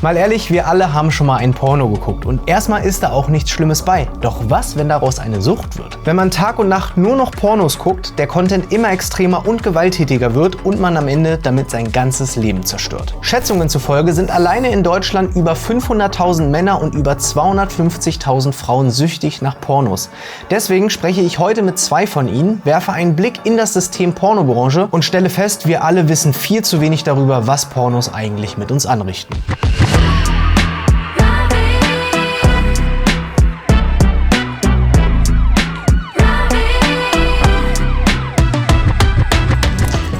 Mal ehrlich, wir alle haben schon mal ein Porno geguckt und erstmal ist da auch nichts Schlimmes bei. Doch was, wenn daraus eine Sucht wird? Wenn man Tag und Nacht nur noch Pornos guckt, der Content immer extremer und gewalttätiger wird und man am Ende damit sein ganzes Leben zerstört. Schätzungen zufolge sind alleine in Deutschland über 500.000 Männer und über 250.000 Frauen süchtig nach Pornos. Deswegen spreche ich heute mit zwei von ihnen, werfe einen Blick in das System Pornobranche und stelle fest, wir alle wissen viel zu wenig darüber, was Pornos eigentlich mit uns anrichten.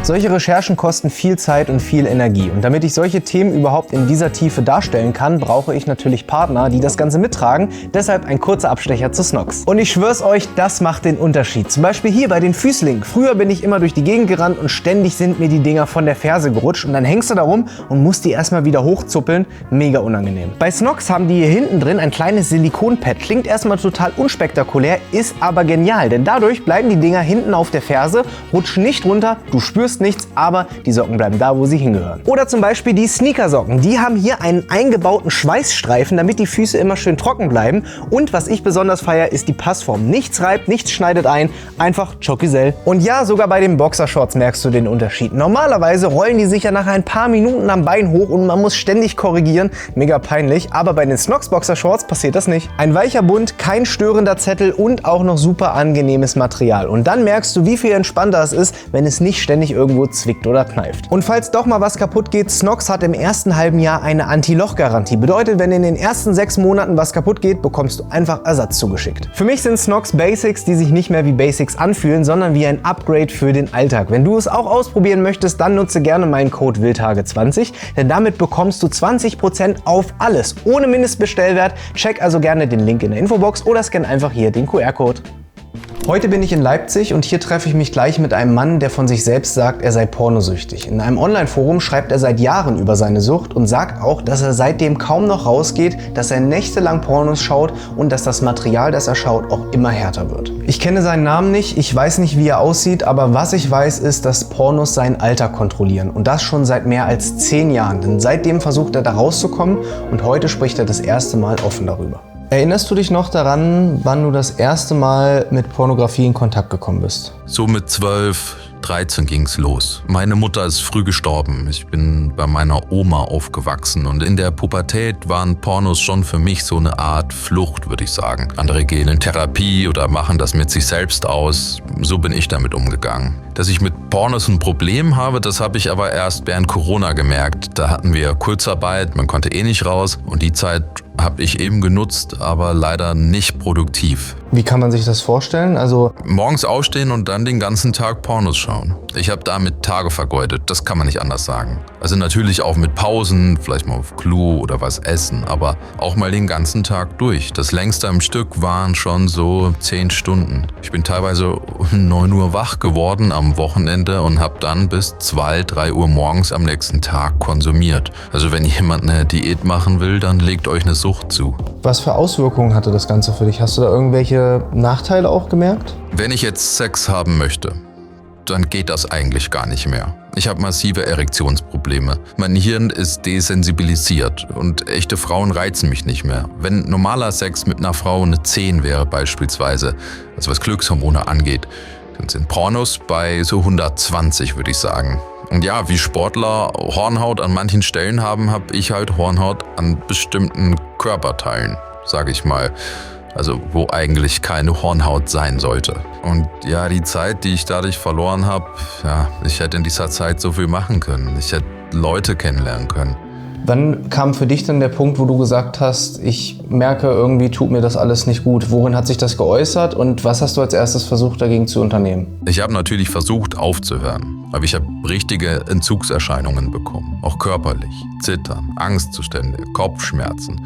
Solche Recherchen kosten viel Zeit und viel Energie. Und damit ich solche Themen überhaupt in dieser Tiefe darstellen kann, brauche ich natürlich Partner, die das Ganze mittragen. Deshalb ein kurzer Abstecher zu Snox. Und ich schwör's euch, das macht den Unterschied. Zum Beispiel hier bei den Füßlingen. Früher bin ich immer durch die Gegend gerannt und ständig sind mir die Dinger von der Ferse gerutscht. Und dann hängst du da rum und musst die erstmal wieder hochzuppeln. Mega unangenehm. Bei Snox haben die hier hinten drin ein kleines Silikonpad. Klingt erstmal total unspektakulär, ist aber genial. Denn dadurch bleiben die Dinger hinten auf der Ferse, rutschen nicht runter, du spürst nichts, aber die Socken bleiben da, wo sie hingehören. Oder zum Beispiel die Sneakersocken. Die haben hier einen eingebauten Schweißstreifen, damit die Füße immer schön trocken bleiben. Und was ich besonders feiere, ist die Passform. Nichts reibt, nichts schneidet ein, einfach Chokisel. Und ja, sogar bei den Boxershorts merkst du den Unterschied. Normalerweise rollen die sich ja nach ein paar Minuten am Bein hoch und man muss ständig korrigieren. Mega peinlich, aber bei den Snox Boxershorts passiert das nicht. Ein weicher Bund, kein störender Zettel und auch noch super angenehmes Material. Und dann merkst du, wie viel entspannter es ist, wenn es nicht ständig irgendwo zwickt oder kneift. Und falls doch mal was kaputt geht, Snox hat im ersten halben Jahr eine Anti-Loch-Garantie. Bedeutet, wenn in den ersten 6 Monaten was kaputt geht, bekommst du einfach Ersatz zugeschickt. Für mich sind Snox Basics, die sich nicht mehr wie Basics anfühlen, sondern wie ein Upgrade für den Alltag. Wenn du es auch ausprobieren möchtest, dann nutze gerne meinen Code WILDTAGE20, denn damit bekommst du 20% auf alles, ohne Mindestbestellwert. Check also gerne den Link in der Infobox oder scan einfach hier den QR-Code. Heute bin ich in Leipzig und hier treffe ich mich gleich mit einem Mann, der von sich selbst sagt, er sei pornosüchtig. In einem Online-Forum schreibt er seit Jahren über seine Sucht und sagt auch, dass er seitdem kaum noch rausgeht, dass er nächtelang Pornos schaut und dass das Material, das er schaut, auch immer härter wird. Ich kenne seinen Namen nicht, ich weiß nicht, wie er aussieht, aber was ich weiß, ist, dass Pornos sein Alter kontrollieren und das schon seit mehr als 10 Jahren. Denn seitdem versucht er da rauszukommen und heute spricht er das erste Mal offen darüber. Erinnerst du dich noch daran, wann du das erste Mal mit Pornografie in Kontakt gekommen bist? So mit 12, 13 ging's los. Meine Mutter ist früh gestorben. Ich bin bei meiner Oma aufgewachsen und in der Pubertät waren Pornos schon für mich so eine Art Flucht, würde ich sagen. Andere gehen in Therapie oder machen das mit sich selbst aus. So bin ich damit umgegangen. Dass ich mit Pornos ein Problem habe, das habe ich aber erst während Corona gemerkt. Da hatten wir Kurzarbeit, man konnte eh nicht raus und die Zeit habe ich eben genutzt, aber leider nicht produktiv. Wie kann man sich das vorstellen? Also morgens aufstehen und dann den ganzen Tag Pornos schauen. Ich habe damit Tage vergeudet, das kann man nicht anders sagen. Also natürlich auch mit Pausen, vielleicht mal auf Klo oder was essen, aber auch mal den ganzen Tag durch. Das längste am Stück waren schon so 10 Stunden. Ich bin teilweise um 9 Uhr wach geworden am Wochenende und habe dann bis 2, 3 Uhr morgens am nächsten Tag konsumiert. Also wenn jemand eine Diät machen will, dann legt euch eine Sucht zu. Was für Auswirkungen hatte das Ganze für dich? Hast du da irgendwelche Nachteile auch gemerkt? Wenn ich jetzt Sex haben möchte, dann geht das eigentlich gar nicht mehr. Ich habe massive Erektionsprobleme. Mein Hirn ist desensibilisiert und echte Frauen reizen mich nicht mehr. Wenn normaler Sex mit einer Frau eine 10 wäre beispielsweise, also was Glückshormone angeht, dann sind Pornos bei so 120, würde ich sagen. Und ja, wie Sportler Hornhaut an manchen Stellen haben, habe ich halt Hornhaut an bestimmten Körperteilen, sage ich mal. Also wo eigentlich keine Hornhaut sein sollte. Und ja, die Zeit, die ich dadurch verloren habe, ja, ich hätte in dieser Zeit so viel machen können. Ich hätte Leute kennenlernen können. Wann kam für dich dann der Punkt, wo du gesagt hast, ich merke, irgendwie tut mir das alles nicht gut? Worin hat sich das geäußert und was hast du als erstes versucht, dagegen zu unternehmen? Ich habe natürlich versucht aufzuhören, aber ich habe richtige Entzugserscheinungen bekommen. Auch körperlich, Zittern, Angstzustände, Kopfschmerzen.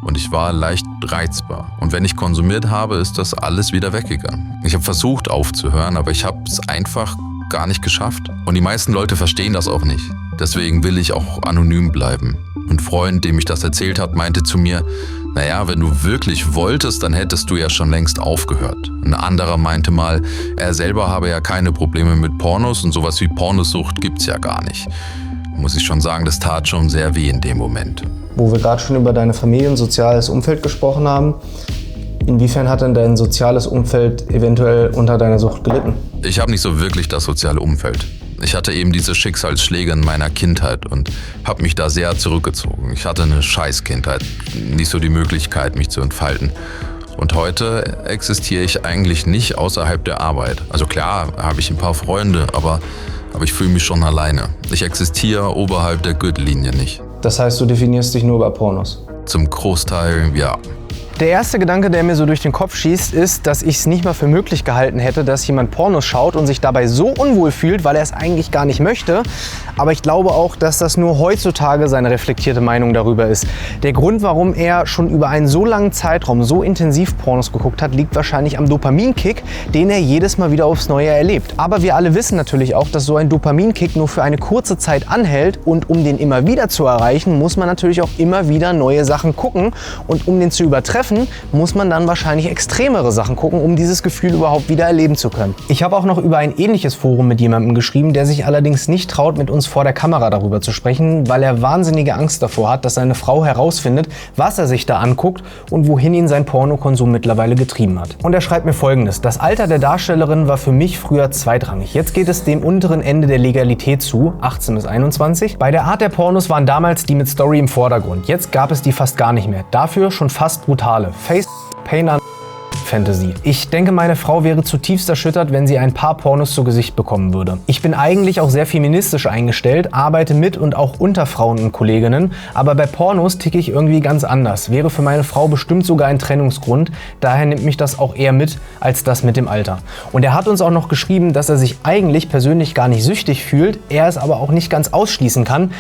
Und ich war leicht reizbar. Und wenn ich konsumiert habe, ist das alles wieder weggegangen. Ich habe versucht aufzuhören, aber ich habe es einfach gar nicht geschafft. Und die meisten Leute verstehen das auch nicht. Deswegen will ich auch anonym bleiben. Ein Freund, dem ich das erzählt hat, meinte zu mir, naja, wenn du wirklich wolltest, dann hättest du ja schon längst aufgehört. Ein anderer meinte mal, er selber habe ja keine Probleme mit Pornos und sowas wie Pornosucht gibt's ja gar nicht. muss ich schon sagen, das tat schon sehr weh in dem Moment. Wo wir gerade schon über deine Familie und soziales Umfeld gesprochen haben, inwiefern hat denn dein soziales Umfeld eventuell unter deiner Sucht gelitten? Ich habe nicht so wirklich das soziale Umfeld. Ich hatte eben diese Schicksalsschläge in meiner Kindheit und habe mich da sehr zurückgezogen. Ich hatte eine Scheißkindheit, nicht so die Möglichkeit, mich zu entfalten. Und heute existiere ich eigentlich nicht außerhalb der Arbeit. Also klar habe ich ein paar Freunde, aber ich fühle mich schon alleine. Ich existiere oberhalb der Gürtellinie nicht. Das heißt, du definierst dich nur über Pornos? Zum Großteil ja. Der erste Gedanke, der mir so durch den Kopf schießt, ist, dass ich es nicht mal für möglich gehalten hätte, dass jemand Pornos schaut und sich dabei so unwohl fühlt, weil er es eigentlich gar nicht möchte. Aber ich glaube auch, dass das nur heutzutage seine reflektierte Meinung darüber ist. Der Grund, warum er schon über einen so langen Zeitraum so intensiv Pornos geguckt hat, liegt wahrscheinlich am Dopaminkick, den er jedes Mal wieder aufs Neue erlebt. Aber wir alle wissen natürlich auch, dass so ein Dopaminkick nur für eine kurze Zeit anhält und um den immer wieder zu erreichen, muss man natürlich auch immer wieder neue Sachen gucken und um den zu übertreffen, muss man dann wahrscheinlich extremere Sachen gucken, um dieses Gefühl überhaupt wieder erleben zu können. Ich habe auch noch über ein ähnliches Forum mit jemandem geschrieben, der sich allerdings nicht traut, mit uns vor der Kamera darüber zu sprechen, weil er wahnsinnige Angst davor hat, dass seine Frau herausfindet, was er sich da anguckt und wohin ihn sein Pornokonsum mittlerweile getrieben hat. Und er schreibt mir Folgendes: Das Alter der Darstellerin war für mich früher zweitrangig. Jetzt geht es dem unteren Ende der Legalität zu, 18 bis 21. Bei der Art der Pornos waren damals die mit Story im Vordergrund. Jetzt gab es die fast gar nicht mehr. Dafür schon fast brutale. Face, Pain an Fantasy. Ich denke, meine Frau wäre zutiefst erschüttert, wenn sie ein paar Pornos zu Gesicht bekommen würde. Ich bin eigentlich auch sehr feministisch eingestellt, arbeite mit und auch unter Frauen und Kolleginnen, aber bei Pornos ticke ich irgendwie ganz anders. Wäre für meine Frau bestimmt sogar ein Trennungsgrund, daher nimmt mich das auch eher mit, als das mit dem Alter. Und er hat uns auch noch geschrieben, dass er sich eigentlich persönlich gar nicht süchtig fühlt, er es aber auch nicht ganz ausschließen kann,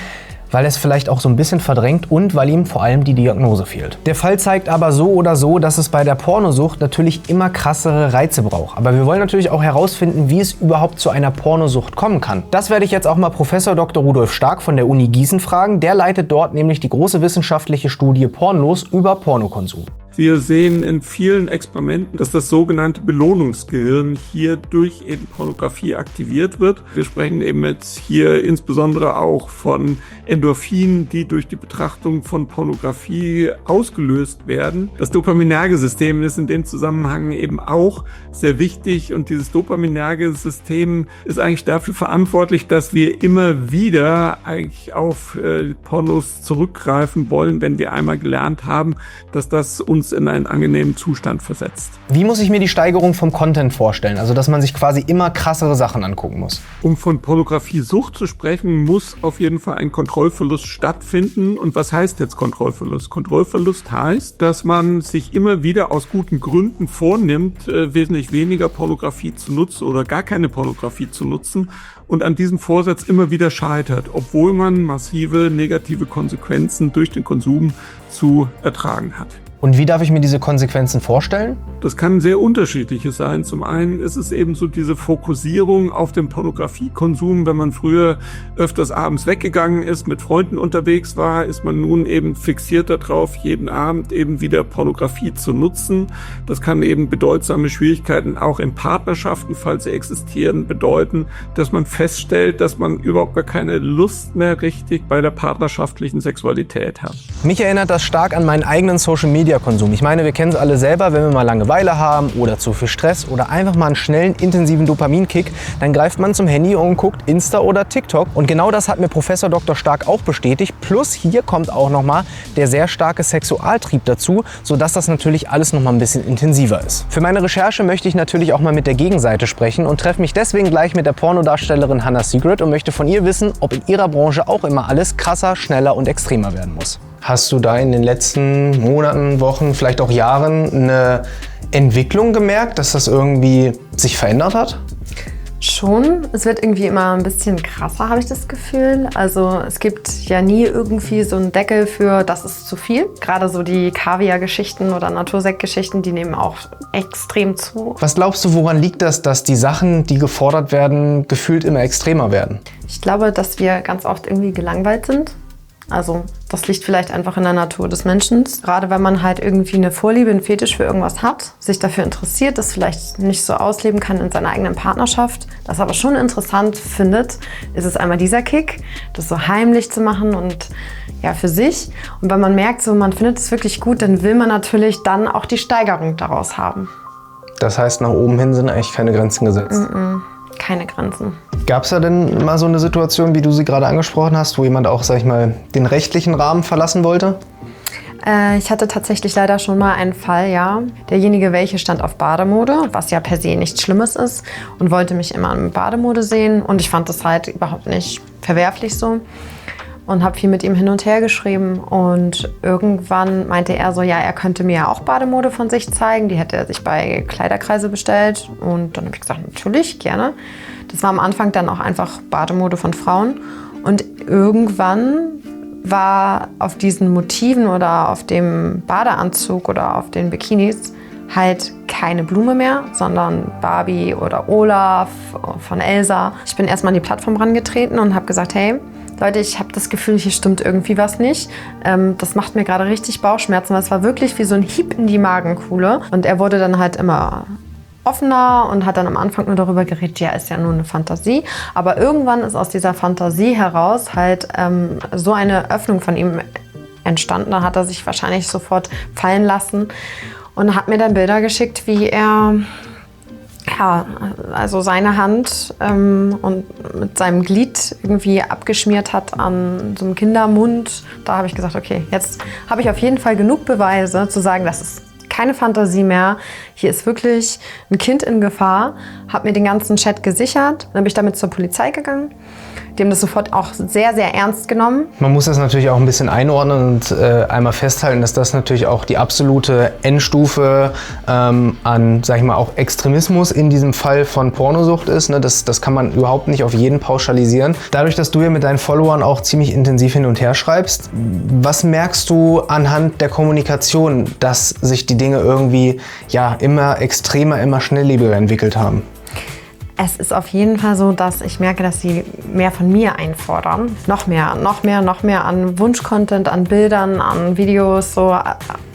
weil er es vielleicht auch so ein bisschen verdrängt und weil ihm vor allem die Diagnose fehlt. Der Fall zeigt aber so oder so, dass es bei der Pornosucht natürlich immer krassere Reize braucht. Aber wir wollen natürlich auch herausfinden, wie es überhaupt zu einer Pornosucht kommen kann. Das werde ich jetzt auch mal Professor Dr. Rudolf Stark von der Uni Gießen fragen. Der leitet dort nämlich die große wissenschaftliche Studie Pornlos über Pornokonsum. Wir sehen in vielen Experimenten, dass das sogenannte Belohnungsgehirn hier durch eben Pornografie aktiviert wird. Wir sprechen eben jetzt hier insbesondere auch von Endorphinen, die durch die Betrachtung von Pornografie ausgelöst werden. Das Dopaminerge-System ist in dem Zusammenhang eben auch sehr wichtig und dieses Dopaminerge-System ist eigentlich dafür verantwortlich, dass wir immer wieder eigentlich auf Pornos zurückgreifen wollen, wenn wir einmal gelernt haben, dass das uns in einen angenehmen Zustand versetzt. Wie muss ich mir die Steigerung vom Content vorstellen? Also, dass man sich quasi immer krassere Sachen angucken muss. Um von Pornografie-Sucht zu sprechen, muss auf jeden Fall ein Kontrollverlust stattfinden. Und was heißt jetzt Kontrollverlust? Kontrollverlust heißt, dass man sich immer wieder aus guten Gründen vornimmt, wesentlich weniger Pornografie zu nutzen oder gar keine Pornografie zu nutzen und an diesem Vorsatz immer wieder scheitert, obwohl man massive negative Konsequenzen durch den Konsum zu ertragen hat. Und wie darf ich mir diese Konsequenzen vorstellen? Das kann sehr unterschiedliches sein. Zum einen ist es eben so diese Fokussierung auf den Pornografiekonsum. Wenn man früher öfters abends weggegangen ist, mit Freunden unterwegs war, ist man nun eben fixiert darauf, jeden Abend eben wieder Pornografie zu nutzen. Das kann eben bedeutsame Schwierigkeiten auch in Partnerschaften, falls sie existieren, bedeuten, dass man feststellt, dass man überhaupt gar keine Lust mehr richtig bei der partnerschaftlichen Sexualität hat. Mich erinnert das stark an meinen eigenen Social-Media-Konsum. Ich meine, wir kennen es alle selber, wenn wir mal Langeweile haben oder zu viel Stress oder einfach mal einen schnellen, intensiven Dopaminkick, dann greift man zum Handy und guckt Insta oder TikTok. Und genau das hat mir Professor Dr. Stark auch bestätigt. Plus hier kommt auch nochmal der sehr starke Sexualtrieb dazu, sodass das natürlich alles nochmal ein bisschen intensiver ist. Für meine Recherche möchte ich natürlich auch mal mit der Gegenseite sprechen und treffe mich deswegen gleich mit der Pornodarstellerin Hannah Secret und möchte von ihr wissen, ob in ihrer Branche auch immer alles krasser, schneller und extremer werden muss. Hast du da in den letzten Monaten, Wochen, vielleicht auch Jahren eine Entwicklung gemerkt, dass das irgendwie sich verändert hat? Schon. Es wird irgendwie immer ein bisschen krasser, habe ich das Gefühl. Also es gibt ja nie irgendwie so einen Deckel für, das ist zu viel. Gerade so die Kaviar-Geschichten oder Natursekt-Geschichten, die nehmen auch extrem zu. Was glaubst du, woran liegt das, dass die Sachen, die gefordert werden, gefühlt immer extremer werden? Ich glaube, dass wir ganz oft irgendwie gelangweilt sind. Also das liegt vielleicht einfach in der Natur des Menschen. Gerade wenn man halt irgendwie eine Vorliebe, einen Fetisch für irgendwas hat, sich dafür interessiert, das vielleicht nicht so ausleben kann in seiner eigenen Partnerschaft, das aber schon interessant findet, ist es einmal dieser Kick, das so heimlich zu machen und ja, für sich. Und wenn man merkt, so man findet es wirklich gut, dann will man natürlich dann auch die Steigerung daraus haben. Das heißt, nach oben hin sind eigentlich keine Grenzen gesetzt? Keine Grenzen. Gab es da denn mal so eine Situation, wie du sie gerade angesprochen hast, wo jemand auch, sag ich mal, den rechtlichen Rahmen verlassen wollte? Ich hatte tatsächlich leider schon mal einen Fall, ja. Derjenige, welche stand auf Bademode, was ja per se nichts Schlimmes ist und wollte mich immer in Bademode sehen. Und ich fand das halt überhaupt nicht verwerflich so. Und habe viel mit ihm hin und her geschrieben und irgendwann meinte er so, ja, er könnte mir ja auch Bademode von sich zeigen. Die hätte er sich bei Kleiderkreise bestellt und dann habe ich gesagt, natürlich, gerne. Das war am Anfang dann auch einfach Bademode von Frauen und irgendwann war auf diesen Motiven oder auf dem Badeanzug oder auf den Bikinis halt keine Blume mehr, sondern Barbie oder Olaf von Elsa. Ich bin erstmal an die Plattform rangetreten und habe gesagt, hey, Leute, ich habe das Gefühl, hier stimmt irgendwie was nicht. Das macht mir gerade richtig Bauchschmerzen, weil es war wirklich wie so ein Hieb in die Magenkuhle. Und er wurde dann halt immer offener und hat dann am Anfang nur darüber geredet, ja, ist ja nur eine Fantasie. Aber irgendwann ist aus dieser Fantasie heraus halt so eine Öffnung von ihm entstanden. Da hat er sich wahrscheinlich sofort fallen lassen und hat mir dann Bilder geschickt, wie er ja, also seine Hand und mit seinem Glied irgendwie abgeschmiert hat an so einem Kindermund. Da habe ich gesagt, okay, jetzt habe ich auf jeden Fall genug Beweise zu sagen, das ist keine Fantasie mehr. Hier ist wirklich ein Kind in Gefahr. Habe mir den ganzen Chat gesichert. Dann bin ich damit zur Polizei gegangen. Die haben das sofort auch sehr, sehr ernst genommen. Man muss das natürlich auch ein bisschen einordnen und einmal festhalten, dass das natürlich auch die absolute Endstufe an, sag ich mal, auch Extremismus in diesem Fall von Pornosucht ist. Ne? Das kann man überhaupt nicht auf jeden pauschalisieren. Dadurch, dass du ja mit deinen Followern auch ziemlich intensiv hin und her schreibst, was merkst du anhand der Kommunikation, dass sich die Dinge irgendwie ja immer extremer, immer schnelllebiger entwickelt haben? Es ist auf jeden Fall so, dass ich merke, dass sie mehr von mir einfordern. Noch mehr an Wunsch-Content, an Bildern, an Videos. So.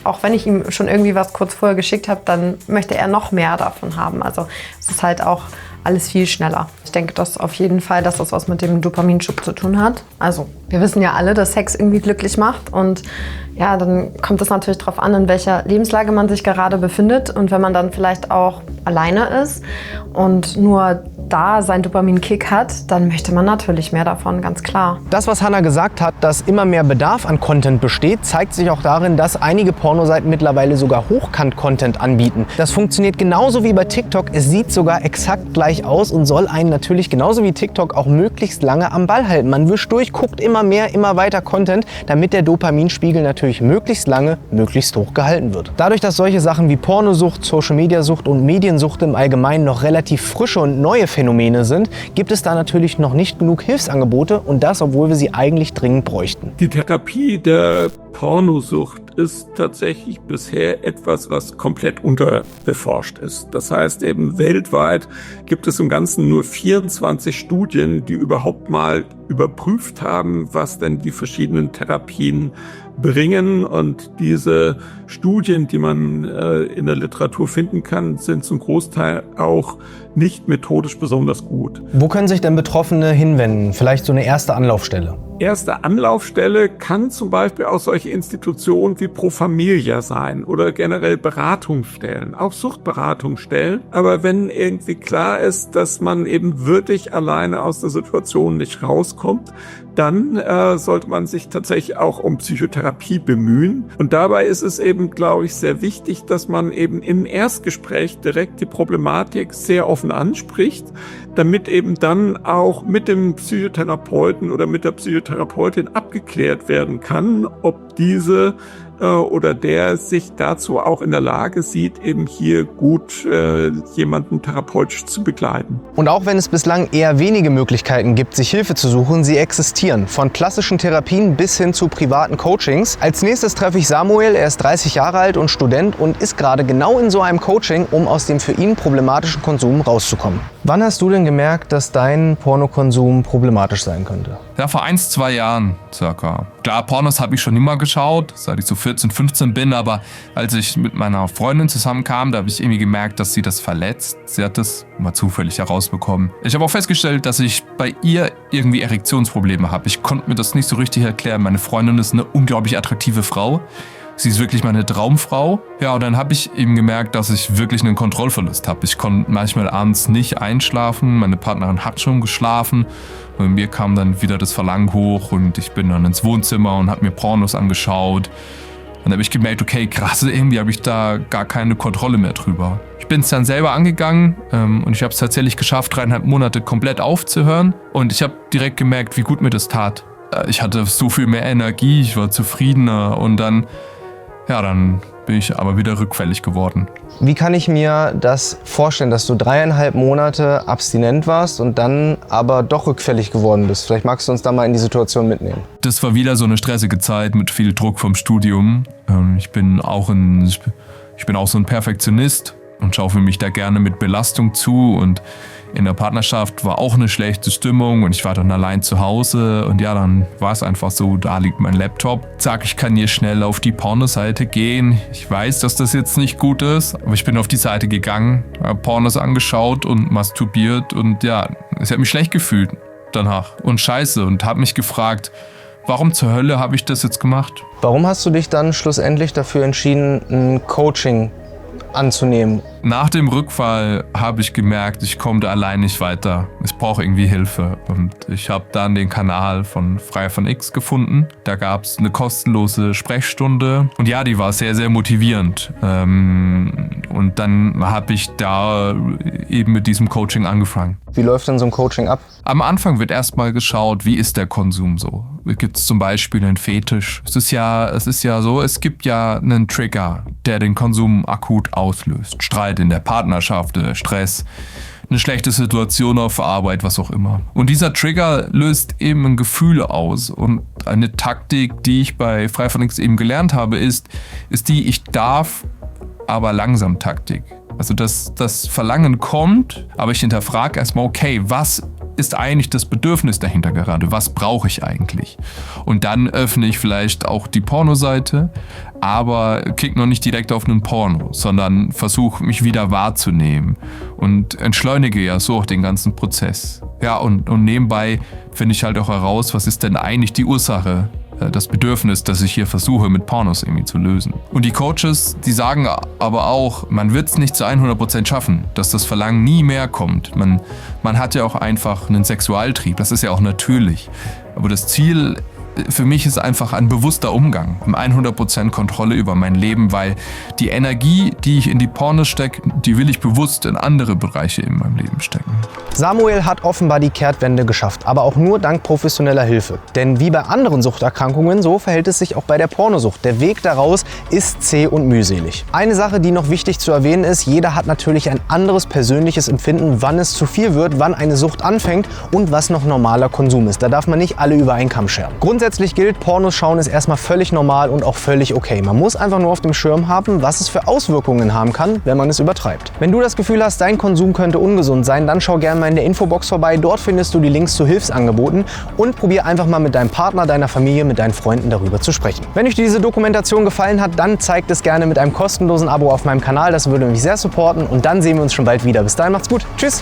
Auch wenn ich ihm schon irgendwie was kurz vorher geschickt habe, dann möchte er noch mehr davon haben. Also es ist halt auch alles viel schneller. Ich denke, dass auf jeden Fall, dass das was mit dem Dopaminschub zu tun hat. Also wir wissen ja alle, dass Sex irgendwie glücklich macht und ja, dann kommt es natürlich darauf an, in welcher Lebenslage man sich gerade befindet und wenn man dann vielleicht auch alleine ist und nur da seinen Dopamin-Kick hat, dann möchte man natürlich mehr davon, ganz klar. Das, was Hannah gesagt hat, dass immer mehr Bedarf an Content besteht, zeigt sich auch darin, dass einige Pornoseiten mittlerweile sogar Hochkant-Content anbieten. Das funktioniert genauso wie bei TikTok. Es sieht sogar exakt gleich aus und soll einen natürlich genauso wie TikTok auch möglichst lange am Ball halten. Man wischt durch, guckt immer mehr, immer weiter Content, damit der Dopaminspiegel natürlich möglichst lange, möglichst hoch gehalten wird. Dadurch, dass solche Sachen wie Pornosucht, Social-Media-Sucht und Mediensucht im Allgemeinen noch relativ frische und neue Phänomene sind, gibt es da natürlich noch nicht genug Hilfsangebote und das, obwohl wir sie eigentlich dringend bräuchten. Die Therapie der Pornosucht ist tatsächlich bisher etwas, was komplett unterbeforscht ist. Das heißt eben weltweit gibt es im Ganzen nur 24 Studien, die überhaupt mal überprüft haben, was denn die verschiedenen Therapien bringen. Und diese Studien, die man in der Literatur finden kann, sind zum Großteil auch nicht methodisch besonders gut. Wo können sich denn Betroffene hinwenden? Vielleicht so eine erste Anlaufstelle? Erste Anlaufstelle kann zum Beispiel auch solche Institutionen wie Pro Familia sein oder generell Beratungsstellen, auch Suchtberatungsstellen. Aber wenn irgendwie klar ist, dass man eben wirklich alleine aus der Situation nicht rauskommt, dann sollte man sich tatsächlich auch um Psychotherapie bemühen. Und dabei ist es eben, glaube ich, sehr wichtig, dass man eben im Erstgespräch direkt die Problematik sehr offen anspricht, damit eben dann auch mit dem Psychotherapeuten oder mit der Psychotherapeutin abgeklärt werden kann, ob diese oder der sich dazu auch in der Lage sieht, eben hier gut jemanden therapeutisch zu begleiten. Und auch wenn es bislang eher wenige Möglichkeiten gibt, sich Hilfe zu suchen, sie existieren. Von klassischen Therapien bis hin zu privaten Coachings. Als nächstes treffe ich Samuel, er ist 30 Jahre alt und Student und ist gerade genau in so einem Coaching, um aus dem für ihn problematischen Konsum rauszukommen. Wann hast du denn gemerkt, dass dein Pornokonsum problematisch sein könnte? Ja, vor 1-2 Jahren circa. Klar, Pornos habe ich schon immer geschaut, seit ich so 14, 15 bin, aber als ich mit meiner Freundin zusammenkam, da habe ich irgendwie gemerkt, dass sie das verletzt. Sie hat das mal zufällig herausbekommen. Ich habe auch festgestellt, dass ich bei ihr irgendwie Erektionsprobleme habe. Ich konnte mir das nicht so richtig erklären. Meine Freundin ist eine unglaublich attraktive Frau. Sie ist wirklich meine Traumfrau. Ja, und dann habe ich eben gemerkt, dass ich wirklich einen Kontrollverlust habe. Ich konnte manchmal abends nicht einschlafen, meine Partnerin hat schon geschlafen. Und mir kam dann wieder das Verlangen hoch und ich bin dann ins Wohnzimmer und habe mir Pornos angeschaut. Dann habe ich gemerkt, okay, krass, irgendwie habe ich da gar keine Kontrolle mehr drüber. Ich bin es dann selber angegangen und ich habe es tatsächlich geschafft, 3,5 Monate komplett aufzuhören. Und ich habe direkt gemerkt, wie gut mir das tat. Ich hatte so viel mehr Energie, ich war zufriedener und dann bin ich aber wieder rückfällig geworden. Wie kann ich mir das vorstellen, dass du 3,5 Monate abstinent warst und dann aber doch rückfällig geworden bist? Vielleicht magst du uns da mal in die Situation mitnehmen. Das war wieder so eine stressige Zeit mit viel Druck vom Studium. Ich bin auch so ein Perfektionist und schaue mich da gerne mit Belastung zu. Und in der Partnerschaft war auch eine schlechte Stimmung und ich war dann allein zu Hause. Und ja, dann war es einfach so, da liegt mein Laptop. Zack, ich kann hier schnell auf die Pornoseite gehen. Ich weiß, dass das jetzt nicht gut ist, aber ich bin auf die Seite gegangen, habe Pornos angeschaut und masturbiert. Und ja, es hat mich schlecht gefühlt danach und scheiße und habe mich gefragt, warum zur Hölle habe ich das jetzt gemacht? Warum hast du dich dann schlussendlich dafür entschieden, ein Coaching anzunehmen? Nach dem Rückfall habe ich gemerkt, ich komme da allein nicht weiter. Ich brauche irgendwie Hilfe. Und ich habe dann den Kanal von Frei von X gefunden. Da gab es eine kostenlose Sprechstunde. Und ja, die war sehr, sehr motivierend. Und dann habe ich da eben mit diesem Coaching angefangen. Wie läuft denn so ein Coaching ab? Am Anfang wird erstmal geschaut, wie ist der Konsum so? Gibt es zum Beispiel einen Fetisch? Es ist ja so, es gibt ja einen Trigger, der den Konsum akut auslöst. Streit in der Partnerschaft, Stress, eine schlechte Situation auf Arbeit, was auch immer. Und dieser Trigger löst eben Gefühle aus. Und eine Taktik, die ich bei Frei von X eben gelernt habe, ist die Ich darf, aber langsam Taktik. Also das Verlangen kommt, aber ich hinterfrage erstmal, okay, was ist eigentlich das Bedürfnis dahinter gerade? Was brauche ich eigentlich? Und dann öffne ich vielleicht auch die Pornoseite, aber klicke noch nicht direkt auf einen Porno, sondern versuche mich wieder wahrzunehmen und entschleunige ja so auch den ganzen Prozess. Ja, und nebenbei finde ich halt auch heraus, was ist denn eigentlich die Ursache, das Bedürfnis, das ich hier versuche mit Pornos irgendwie zu lösen. Und die Coaches, die sagen aber auch, man wird es nicht zu 100% schaffen, dass das Verlangen nie mehr kommt. Man hat ja auch einfach einen Sexualtrieb, das ist ja auch natürlich. Aber das Ziel für mich ist einfach ein bewusster Umgang, 100% Kontrolle über mein Leben, weil die Energie, die ich in die Pornos stecke, die will ich bewusst in andere Bereiche in meinem Leben stecken. Samuel hat offenbar die Kehrtwende geschafft, aber auch nur dank professioneller Hilfe. Denn wie bei anderen Suchterkrankungen, so verhält es sich auch bei der Pornosucht. Der Weg daraus ist zäh und mühselig. Eine Sache, die noch wichtig zu erwähnen ist, jeder hat natürlich ein anderes persönliches Empfinden, wann es zu viel wird, wann eine Sucht anfängt und was noch normaler Konsum ist. Da darf man nicht alle über einen Kamm scheren. Grundsätzlich gilt, Pornos schauen ist erstmal völlig normal und auch völlig okay. Man muss einfach nur auf dem Schirm haben, was es für Auswirkungen haben kann, wenn man es übertreibt. Wenn du das Gefühl hast, dein Konsum könnte ungesund sein, dann schau gerne mal in der Infobox vorbei. Dort findest du die Links zu Hilfsangeboten und probier einfach mal mit deinem Partner, deiner Familie, mit deinen Freunden darüber zu sprechen. Wenn euch diese Dokumentation gefallen hat, dann zeigt es gerne mit einem kostenlosen Abo auf meinem Kanal. Das würde mich sehr supporten und dann sehen wir uns schon bald wieder. Bis dahin, macht's gut. Tschüss!